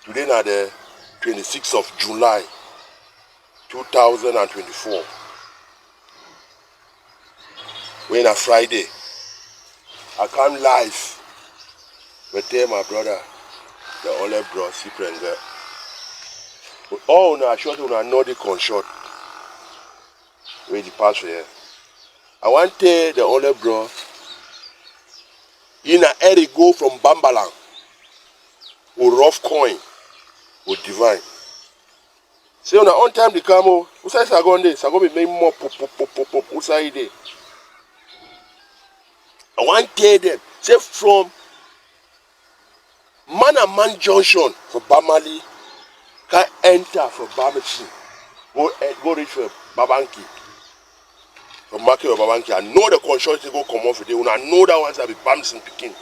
Today na the 26th of July 2024. When a Friday, I come live. But tell my brother, the only bro, Cyprian. Oh, no, I shot on another gunshot. Where the pass here. I want to tell the only bro, in a area go from Bambalang, or rough coin, or divine. Say on a on time the camo, who says I go on this? I go be make more pop, who say it? I want to tell them, say from Man and Man Junction for Bamali, can enter for Bamchi, go reach for Babanki, for Market of Babanki. I know the construction go come off today. When I know that ones I be Bamson picking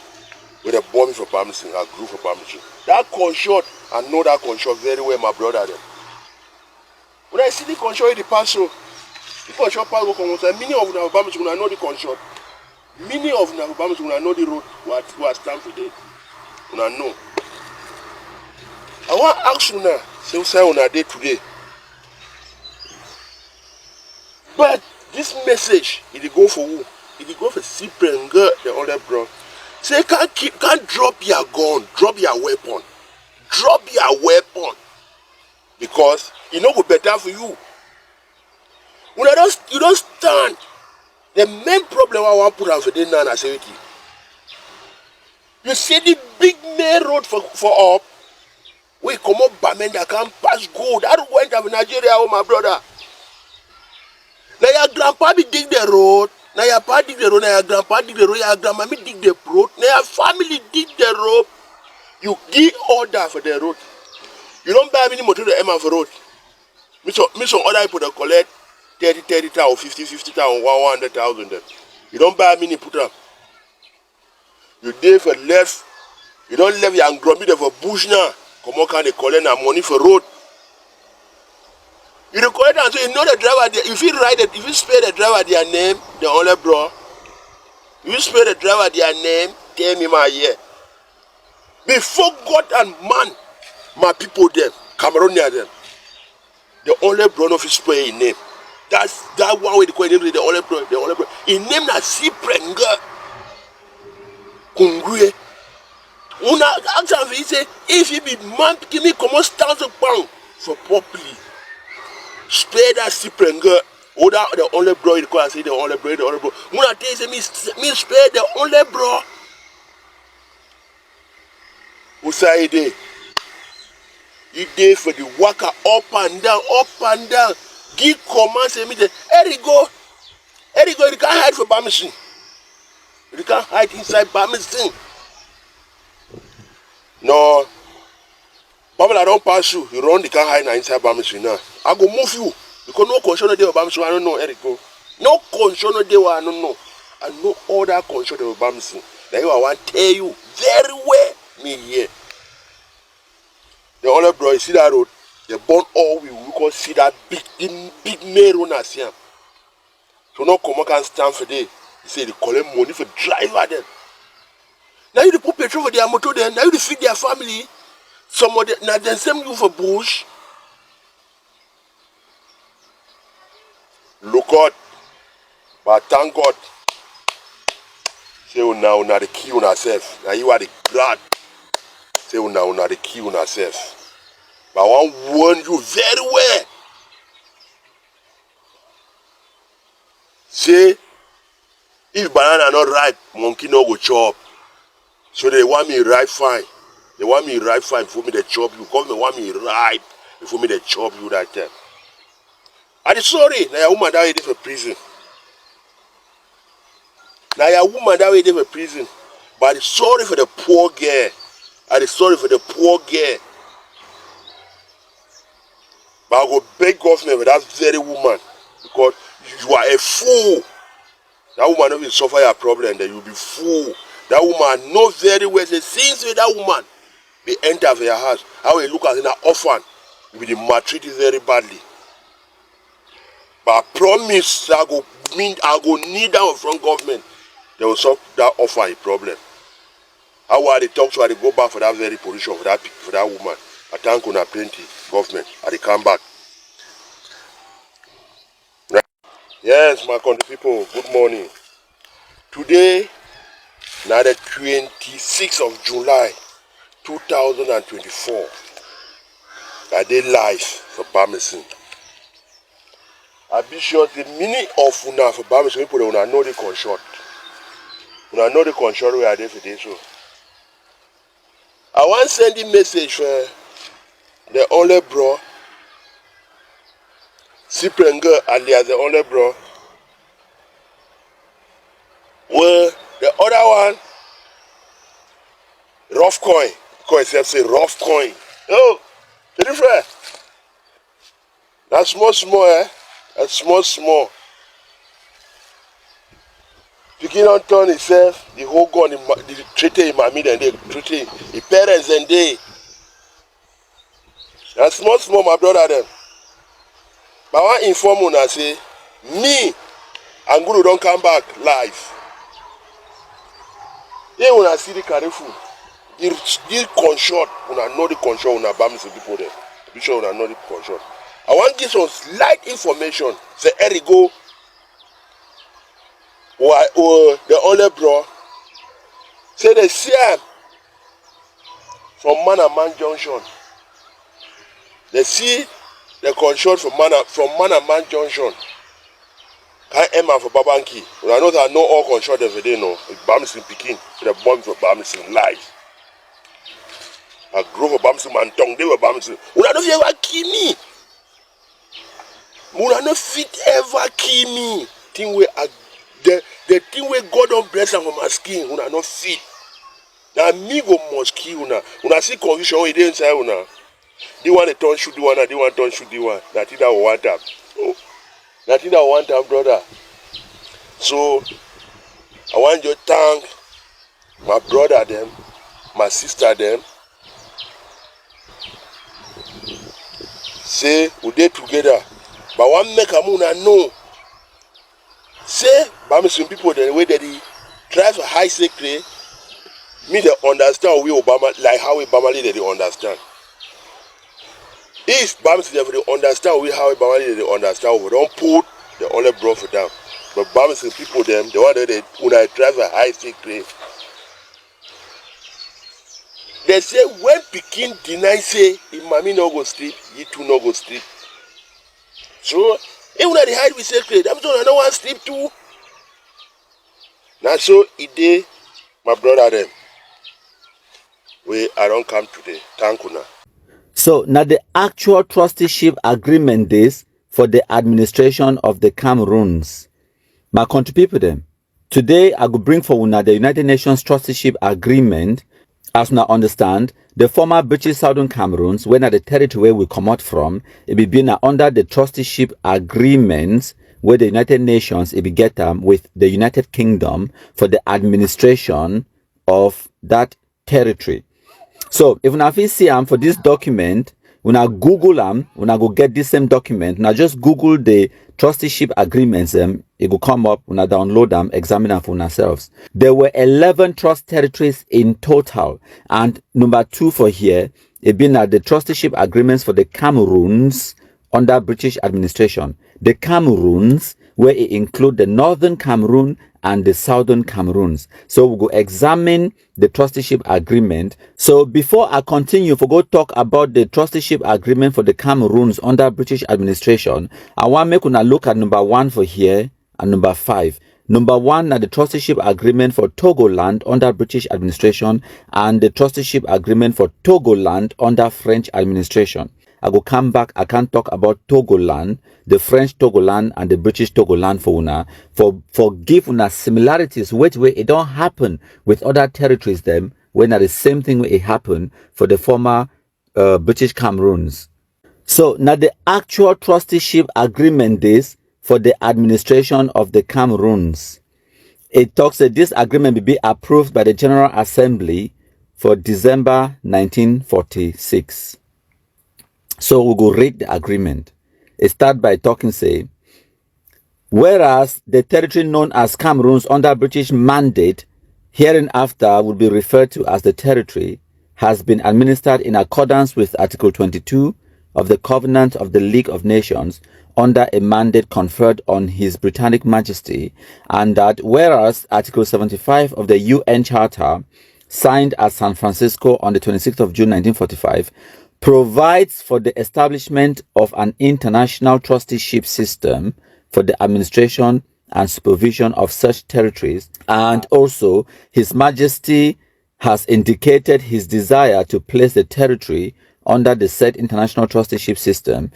with a bomb for Bamson, I grew for Bamchi. That construct, I know that construct very well, my brother. Them. When I see the construct, the pass so the construct pass go come on. Many of them Bamchi when I know the construct. Many of them Bamchi when I know the road what stand for today. When I know. I want to ask you now, say on a day today. But this message, it go for who? It go for Cyprian girl, the other bro. Say can't drop your gun, drop your weapon. Drop your weapon. Because it no go better for you. When you don't stand, the main problem I want to put on for them now is security. You see the big main road for up. We come up Bamenda can pass go. That went up in Nigeria, oh my brother. Now your grandpa be dig the road. Now your pa dig the road. Now your grandpa dig the road. Your grandma dig the road. Now your family dig the road. You give order for the road. You don't buy any motor the Emma for road. Me some other people that collect 30,000, 50,000, 100,000. You don't buy many put up. You there for left. You don't leave your grumby there for bush now. Come on, can they collect money for road? You collect and so you know the driver. If you write it, if you spell the driver their name, the only bro. If you spell the driver their name, tell me my year. Before God and man, my people them, Cameroonian them. The only bro of his spell his name. That's that one way they call him the only bro. The only bro. His name na Cyprian Kungwe. Una ask him, he say, if you be man, give me come on £1,000 for properly. Spare that Cyprian girl. Oh, that the only bro you call say the only bro, the only bro. Una tell you say me spare the only bro. Who say it? You dey for the worker up and down. Give command say me the Erigo, you can't hide for Bamison. You can't hide inside Bamison. No, Bamala don't pass you. You run the car hide inside Bamison now. I go move you because no control no day of Bamison. I don't know, Erico. No control no day. I don't know. I know all that control of Bamison. Now I want to tell you very well. Me here. The only bro, you see that road? They burn all we can see that big main road as here. So no come can stand for day. You say they collect money for driver them. Now you put petrol for their motor then. Now you feed their family. Some of them, now then send you for bush. Look out. But thank God. Say now the key on ourselves. Now you are the glad. Say now the key on ourselves. But I want to warn you very well. Say if banana not ripe, monkey no go chop. So they want me ripe fine. They want me ripe fine before me they chop you. Government want me ripe before me they chop you that time. I'm sorry, now your woman that way there for prison. Now your woman that way there for prison. But I'm sorry for the poor girl. I'm sorry for the poor girl. But I go beg government for that very woman. Because you are a fool. That woman don't even suffer your problem, then you'll be fool. That woman knows very well. Say, since with that woman, they enter for your house. How you look at an orphan, you will be maltreated very badly. But I promise I go need that from government. They will solve that orphan a problem. How will they talk to her? They go back for that very position for that woman. I thank una plenty, government. I dey come back. Right. Yes, my country people, good morning. Today, na the 26th of July, 2024. I dey live for Bamison. I be sure the meaning of una for Bamison people una know the consult. Una know the consult where I dey for this. So I want send the message for the only bro, Siprenger alias the only bro. Well, the other one, rough coin. Coin say rough coin. Oh, the different. That's small, eh? That's small. Picking on turn himself, the whole gun, the treaty in my middle, and they treaty the parents and they. That's small, my brother them. But I want inform you and say, me and Guru don't come back live. Here when I see the careful, the consult, when I know the consult, when I Bamison people there. Be sure when I know the consult. I want to give some slight information. Say, Erigo, or the only bro, say they see him from Man and Man Junction. They see the consult from Man and Man Junction. Can't Emma for Babanki. When I know that I know all consult every day, no. Bamison Peking, the bomb for Bamison live. I grew for Bamison and tongue, they were Bamison. When I know you ever kill me. When I know fit ever kill me. Thing where the thing where God don't bless am for my skin, when I know fit. Now me go must kill una. When I see confusion, when they inside una. They want to turn shoot the one, and they want to turn shoot the one. That thing that we want them. Oh, that thing that we want them, brother. So I want you to thank my brother them, my sister them. Say we dey together. But one make a moon and know. Say Bamison people the way that they drive a high secret, me they understand we Obama like how Obama leader they understand. If Bamison they understand we how Obama leader they understand, we don't put the only bro for them. But Bamison people them, the one that they when I drive a high secret, they say when Peking deny say if mommy no go sleep, you too no go sleep. So even at the hide with secret, I'm told I don't want to sleep too. Now so it day, my brother them. I don't come today. Thank you now. So now the actual trusteeship agreement is for the administration of the Cameroons. My country people them. Today I will bring forward now the United Nations trusteeship agreement. As now understand, the former British Southern Cameroons, when at the territory where we come out from, it be been under the trusteeship agreements where the United Nations it be get with the United Kingdom for the administration of that territory. So if you see for this document, when I Google when I go get this same document, now just Google the trusteeship agreements, it will come up when I download them, examine them for ourselves. There were 11 trust territories in total, and number 2 for here, it being the trusteeship agreements for the Cameroons under British administration. The Cameroons, where it include the Northern Cameroon and the Southern Cameroons. So we'll go examine the trusteeship agreement. So before I continue, for go talk about the trusteeship agreement for the Cameroons under British administration, I want to make una look at number 1 for here and number 5. Number 1 are the trusteeship agreement for Togoland under British administration and the trusteeship agreement for Togoland under French administration. I go come back, I can't talk about Togoland, the French Togoland and the British Togoland for una, for give una similarities, which way it don't happen with other territories them, when the same thing will happen for the former British Cameroons. So now the actual trusteeship agreement is for the administration of the Cameroons. It talks that this agreement will be approved by the General Assembly for December 1946. So we'll go read the agreement. It starts by talking, say, whereas the territory known as Cameroons under British mandate hereinafter will be referred to as the territory, has been administered in accordance with Article 22 of the Covenant of the League of Nations under a mandate conferred on His Britannic Majesty, and that whereas Article 75 of the UN Charter, signed at San Francisco on the 26th of June 1945, provides for the establishment of an international trusteeship system for the administration and supervision of such territories, and also His Majesty has indicated his desire to place the territory under the said international trusteeship system.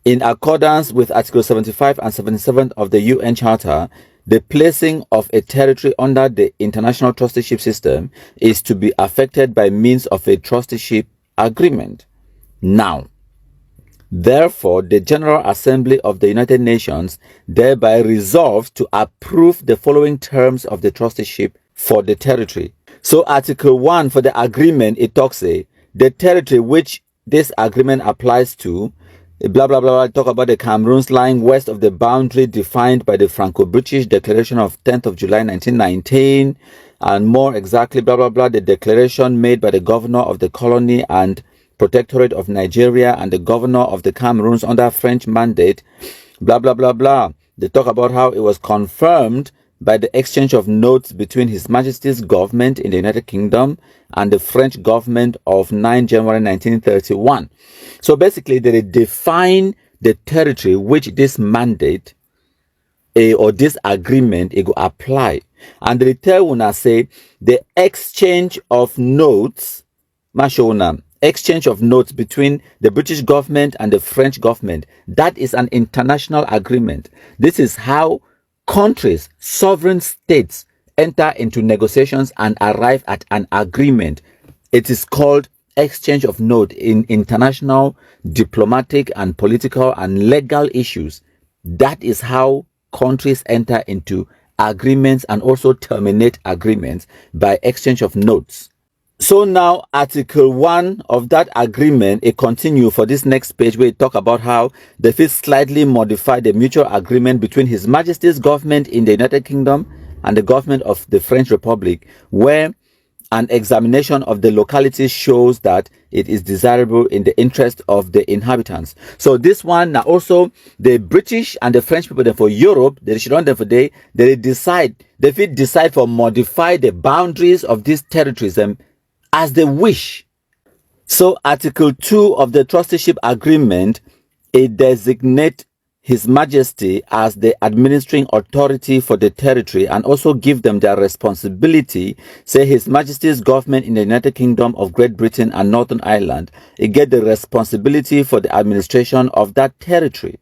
In accordance with Article 75 and 77 of the UN Charter, the placing of a territory under the international trusteeship system is to be effected by means of a trusteeship agreement. Now, therefore, the General Assembly of the United Nations thereby resolves to approve the following terms of the trusteeship for the territory. So Article 1 for the agreement, it talks the territory which this agreement applies to, blah, blah, blah, talk about the Cameroons lying west of the boundary defined by the Franco-British Declaration of 10th of July 1919, and more exactly, blah, blah, blah, the declaration made by the governor of the colony and protectorate of Nigeria and the governor of the Cameroons under French mandate, blah, blah, blah, blah. They talk about how it was confirmed by the exchange of notes between His Majesty's government in the United Kingdom and the French government of 9 January 1931. So basically, they define the territory which this mandate or this agreement it will apply. And they tell una say the exchange of notes, exchange of notes between the British government and the French government, that is an international agreement. This is how countries, sovereign states, enter into negotiations and arrive at an agreement. It is called exchange of note in international diplomatic and political and legal issues. That is how countries enter into agreements and also terminate agreements, by exchange of notes. So now Article 1 of that agreement, it continue for this next page where it talk about how they fit slightly modify the mutual agreement between His Majesty's government in the United Kingdom and the government of the French Republic, where an examination of the locality shows that it is desirable in the interest of the inhabitants. So this one now also the British and the French people, then for Europe, they should run them for they decide for modify the boundaries of these territories as they wish. So Article 2 of the Trusteeship Agreement, it designates His Majesty as the administering authority for the territory and also give them their responsibility. Say His Majesty's government in the United Kingdom of Great Britain and Northern Ireland, it get the responsibility for the administration of that territory.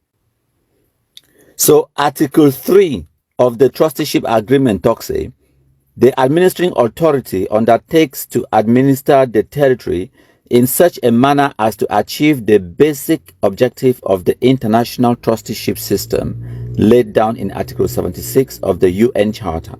So Article 3 of the Trusteeship Agreement talks the administering authority undertakes to administer the territory in such a manner as to achieve the basic objective of the international trusteeship system laid down in Article 76 of the UN Charter.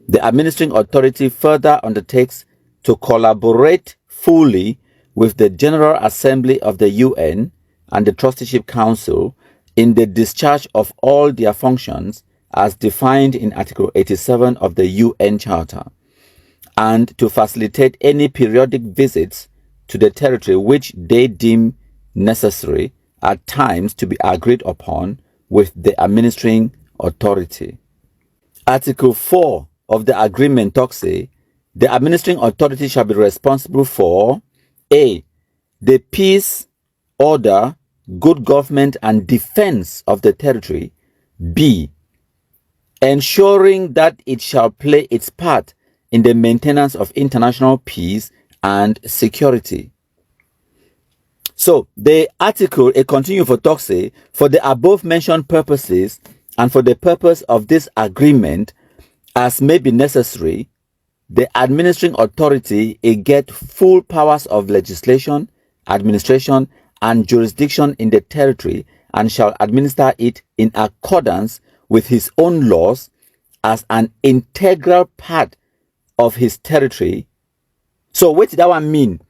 The administering authority further undertakes to collaborate fully with the General Assembly of the UN and the Trusteeship Council in the discharge of all their functions as defined in Article 87 of the UN Charter, and to facilitate any periodic visits to the territory which they deem necessary at times to be agreed upon with the administering authority. Article 4 of the agreement talks the administering authority shall be responsible for A. the peace, order, good government and defense of the territory. B. ensuring that it shall play its part in the maintenance of international peace and security. So the article it continues for talk say for the above mentioned purposes and for the purpose of this agreement as may be necessary, the administering authority it get full powers of legislation, administration and jurisdiction in the territory and shall administer it in accordance with his own laws as an integral part of his territory. So what did that one mean?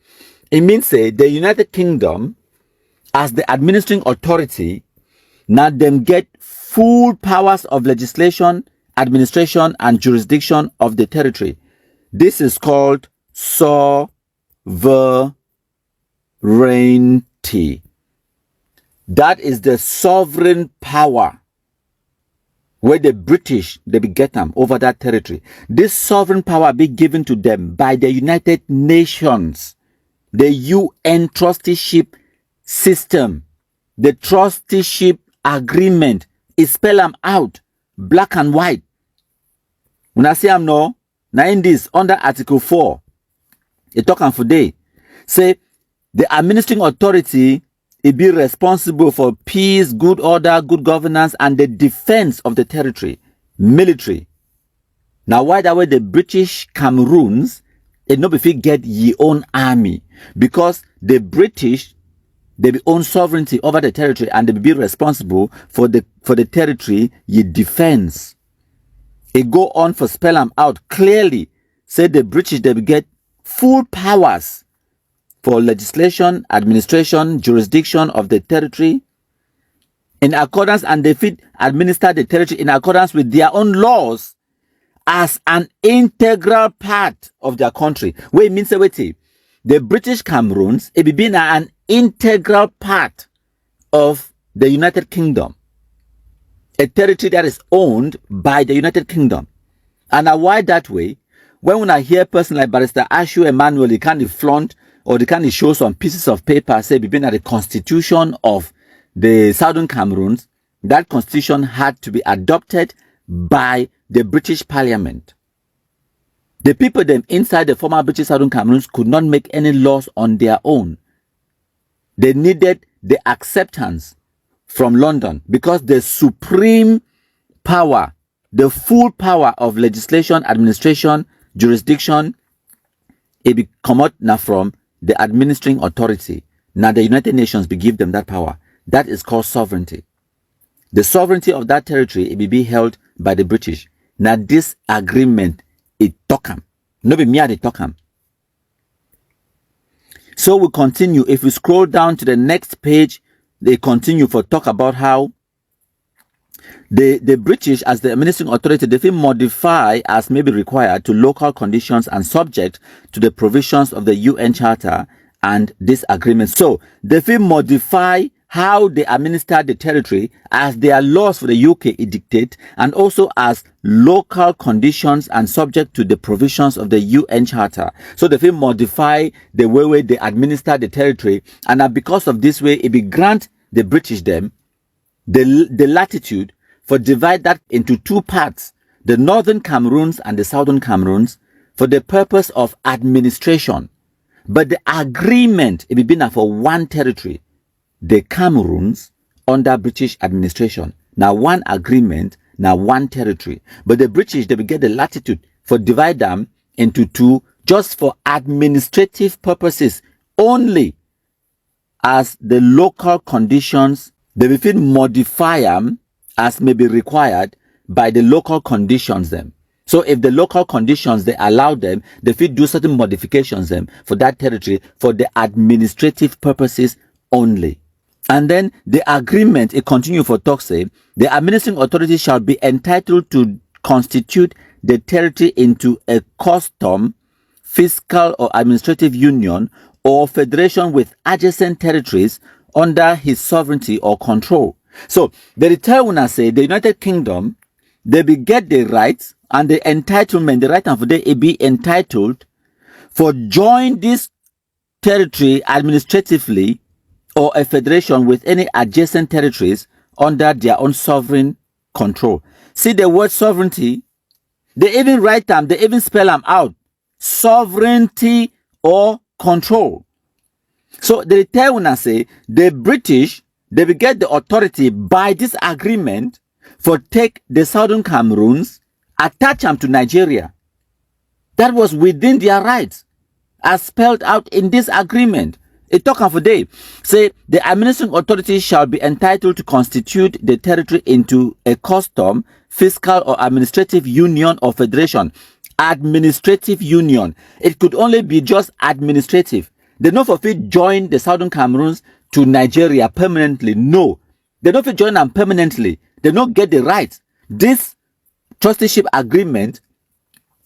It means say the United Kingdom as the administering authority now them get full powers of legislation, administration and jurisdiction of the territory. This is called sovereignty. sovereignty. That is the sovereign power where the British, they be get them over that territory. This sovereign power be given to them by the United Nations, the UN trusteeship system, the trusteeship agreement. Is spell them out, black and white. When I say I'm no, now in this, under Article 4, it talk for day, say the administering authority it be responsible for peace, good order, good governance, and the defense of the territory, military. Now, why that way the British Cameroons, it not be get ye own army, because the British, they be own sovereignty over the territory and they be responsible for the territory ye defense. It go on for spell them out clearly. Say the British, they be get full powers for legislation, administration, jurisdiction of the territory in accordance, and they fit administer the territory in accordance with their own laws as an integral part of their country. Wait, means wait, the British Cameroons, it be been an integral part of the United Kingdom, a territory that is owned by the United Kingdom. And why that way? When I hear a person like Barrister Ashu Emmanuel, he can't flaunt or they can show some pieces of paper, say, being at the constitution of the Southern Cameroons, that constitution had to be adopted by the British Parliament. The people them inside the former British Southern Cameroons could not make any laws on their own. They needed the acceptance from London, because the supreme power, the full power of legislation, administration, jurisdiction, it be come out now from the administering authority. Now the United Nations be give them that power. That is called sovereignty. The sovereignty of that territory, it will be held by the British. Now this agreement, it talk 'em. No be me they talk 'em. So we continue. If we scroll down to the next page, they continue for talk about how the British, as the administering authority, they will modify as may be required to local conditions and subject to the provisions of the UN Charter and this agreement. So they will modify how they administer the territory as their laws for the UK dictate, and also as local conditions and subject to the provisions of the UN Charter. So they will modify the way they administer the territory, and because of this way, it will grant the British them the latitude for divide that into two parts, the Northern Cameroons and the Southern Cameroons, for the purpose of administration. But the agreement, it will be now for one territory, the Cameroons under British administration. Now one agreement, now one territory. But the British, they will get the latitude for divide them into two, just for administrative purposes only, as the local conditions, they will modify them as may be required by the local conditions them. So if the local conditions, they allow them, they will do certain modifications them for that territory for the administrative purposes only. And then the agreement, it continues for talk say, the administering authority shall be entitled to constitute the territory into a custom, fiscal or administrative union or federation with adjacent territories under his sovereignty or control. So the tell when I say the United Kingdom, they be get the rights and the entitlement, the right and for they be entitled for join this territory administratively or a federation with any adjacent territories under their own sovereign control. See the word sovereignty, they even write them, they even spell them out. Sovereignty or control. So they tell when I say the British, they will get the authority by this agreement for take the Southern Cameroons, attach them to Nigeria. That was within their rights, as spelled out in this agreement. It talk for day. Say the administering authority shall be entitled to constitute the territory into a custom, fiscal or administrative union or federation. Administrative union. It could only be just administrative. They not for fit join the Southern Cameroons to Nigeria permanently. No. They don't fit join them permanently. They don't get the rights. This trusteeship agreement,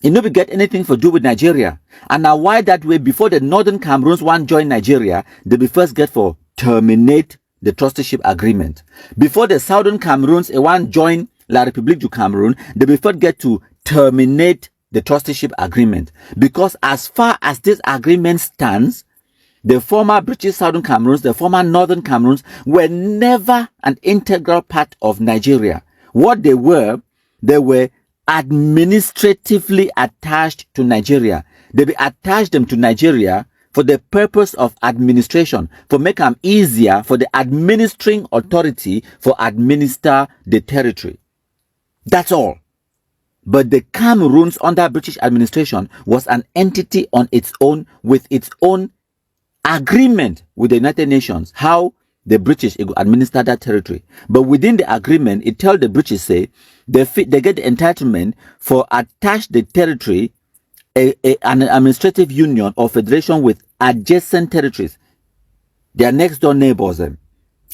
It never get anything to do with Nigeria. And now why that way, before the Northern Cameroons want join Nigeria, they be first get for terminate the Trusteeship Agreement. Before the Southern Cameroons want join La République du Cameroon, they be first get to terminate the Trusteeship Agreement. Because as far as this agreement stands, the former British Southern Cameroons, the former Northern Cameroons were never an integral part of Nigeria. What they were administratively attached to Nigeria. They be attached them to Nigeria for the purpose of administration, for make them easier for the administering authority for administer the territory. That's all. But the Cameroons under British administration was an entity on its own with its own agreement with the United Nations, how the British administer that territory. But within the agreement, it tells the British, say, they get the entitlement for attach the territory, an administrative union or federation with adjacent territories. Their next door neighbors them.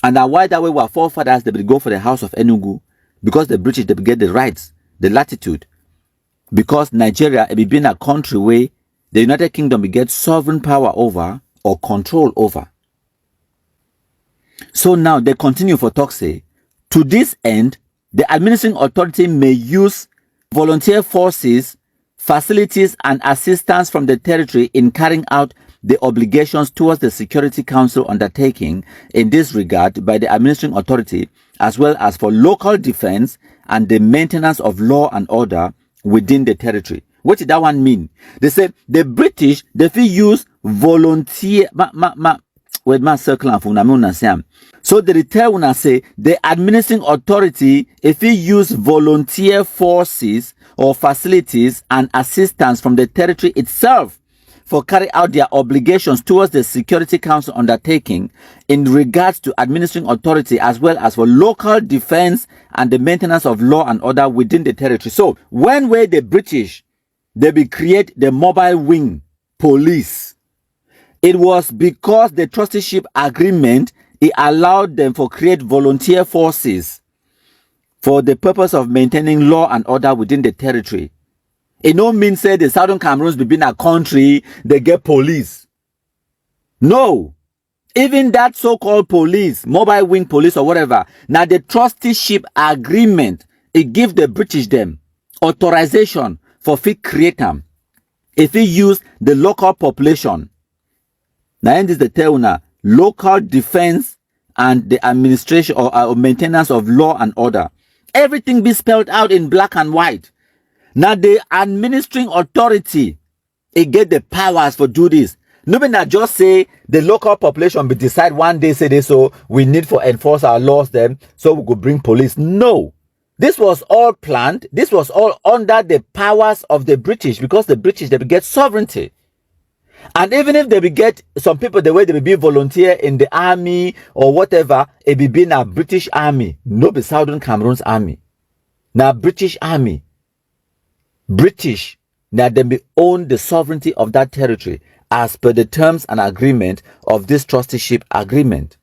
And now why that way our forefathers, they would go for the House of Enugu, because the British, they get the rights, the latitude. Because Nigeria, it be been a country where the United Kingdom will get sovereign power over or control over. So now they continue for talk say, to this end, the administering authority may use volunteer forces, facilities and assistance from the territory in carrying out the obligations towards the Security Council undertaking in this regard by the administering authority, as well as for local defense and the maintenance of law and order within the territory. What did that one mean? They said the British, they feel use volunteer, with my circle and for so the tell when I say the administering authority, if we use volunteer forces or facilities and assistance from the territory itself for carry out their obligations towards the Security Council undertaking in regards to administering authority, as well as for local defense and the maintenance of law and order within the territory. So when were the British, they be create the mobile wing police, it was because the Trusteeship Agreement, it allowed them for create volunteer forces for the purpose of maintaining law and order within the territory. It no mean say the Southern Cameroons be in a country, they get police. No. Even that so-called police, mobile wing police or whatever, now the Trusteeship Agreement, it give the British them authorization for fit create them. If we use the local population, now in this the tell now, local defense and the administration or maintenance of law and order. Everything be spelled out in black and white. Now the administering authority, it get the powers for do this. Nobody not just say the local population be decide one day say this, so we need for enforce our laws then, so we could bring police. No. This was all planned. This was all under the powers of the British, because the British, they get sovereignty. And even if they will get some people, the way they will be volunteer in the army or whatever, it will be in a British army, no be Southern Cameroon's army. Now British army. British, now they may own the sovereignty of that territory as per the terms and agreement of this Trusteeship Agreement.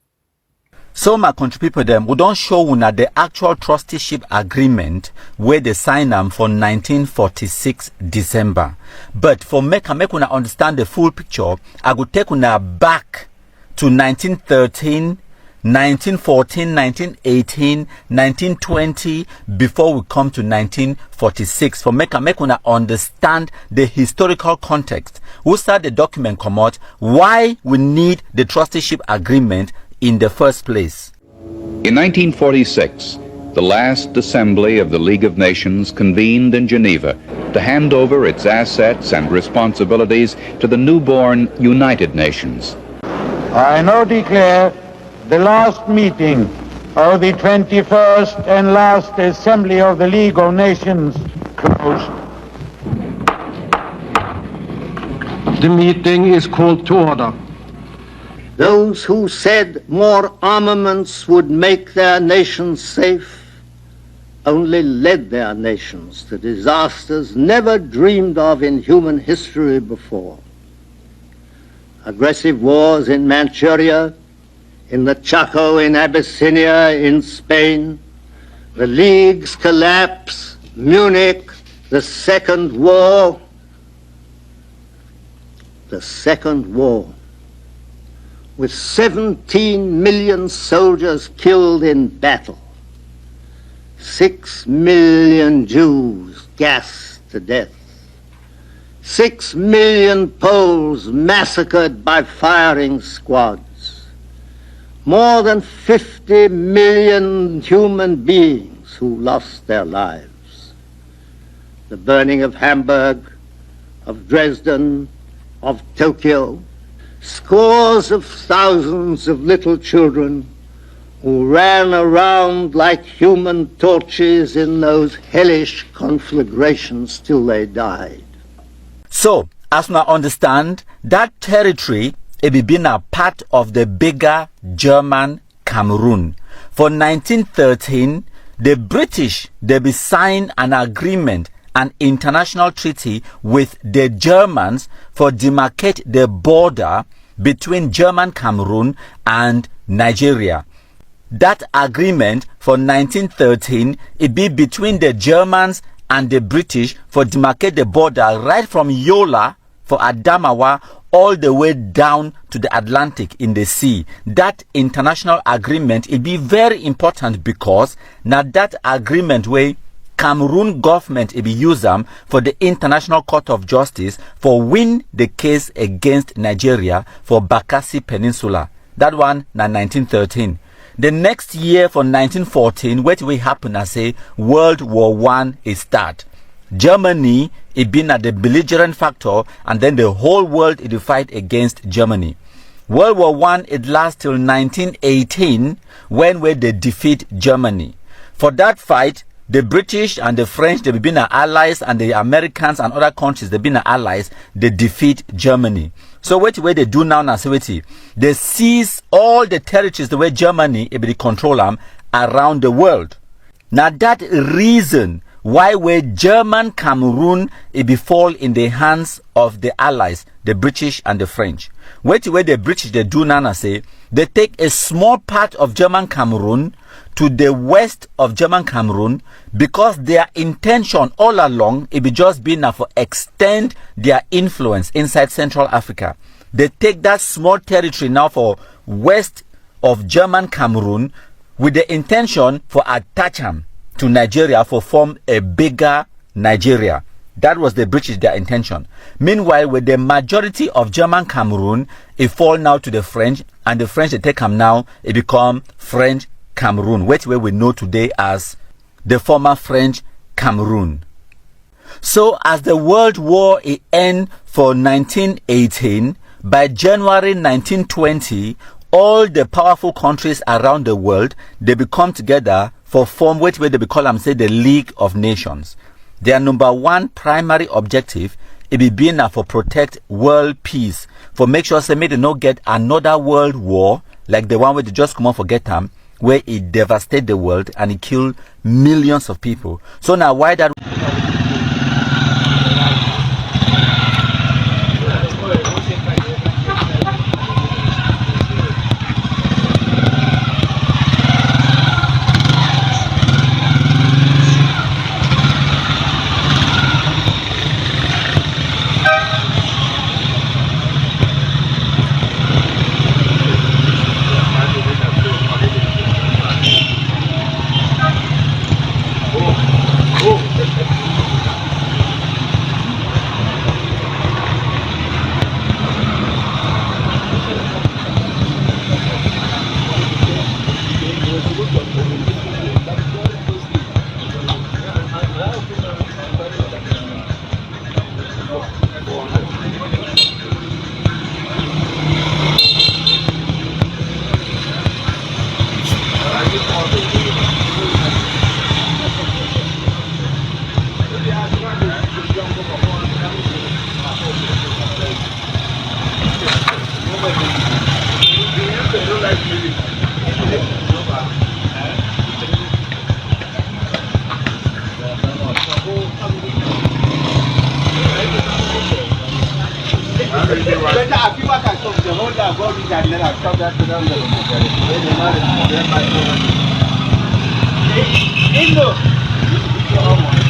So my country people them, we don't show una the actual Trusteeship Agreement where they sign them for 1946 December. But for make una understand the full picture, I will take una back to 1913, 1914, 1918, 1920 before we come to 1946. For make una understand the historical context. We start the document come out, why we need the Trusteeship Agreement in the first place. In 1946, the last assembly of the League of Nations convened in Geneva to hand over its assets and responsibilities to the newborn United Nations. I now declare the last meeting of the 21st and last assembly of the League of Nations closed. The meeting is called to order. Those who said more armaments would make their nations safe only led their nations to disasters never dreamed of in human history before. Aggressive wars in Manchuria, in the Chaco, in Abyssinia, in Spain, the League's collapse, Munich, The Second War, with 17 million soldiers killed in battle, 6 million Jews gassed to death, 6 million Poles massacred by firing squads, more than 50 million human beings who lost their lives. The burning of Hamburg, of Dresden, of Tokyo, scores of thousands of little children who ran around like human torches in those hellish conflagrations till they died. So, as we understand, that territory it been a part of the bigger German Cameroon. For 1913, the British, they be signed an agreement, an international treaty with the Germans for demarcate the border between German Cameroon and Nigeria. That agreement for 1913, it be between the Germans and the British for demarcate the border right from Yola for Adamawa all the way down to the Atlantic in the sea. That international agreement, it be very important because now that agreement way Cameroon government it be use them for the International Court of Justice for win the case against Nigeria for Bakassi Peninsula. That one na 1913. The next year for 1914, what will happen as a World War I is start. Germany it been at the belligerent factor, and then the whole world it fight against Germany. World War I it lasts till 1918 when they defeat Germany. For that fight, the British and the French they been allies, and the Americans and other countries they been allies. They defeat Germany. So what way they do now, they seize all the territories the way Germany be control them around the world. Now that reason why German Cameroon it be fall in the hands of the allies, the British and the French. What way the British they do now they take a small part of German Cameroon to the west of German Cameroon because their intention all along it be just been for extend their influence inside Central Africa. They take that small territory now for west of German Cameroon with the intention for attach them to Nigeria for form a bigger Nigeria. That was the British their intention. Meanwhile, with the majority of German Cameroon, it fall now to the French, and the French they take them now, it become French Cameroon, which we know today as the former French Cameroon. So as the World War it end for 1918, by January 1920, all the powerful countries around the world, they become together for form which way they be call them say the League of Nations. Their number one primary objective it be being for protect world peace, for make sure say they not get another world war like the one where they just come on forget them, where it devastate the world and it kill millions of people. So now why that Indo.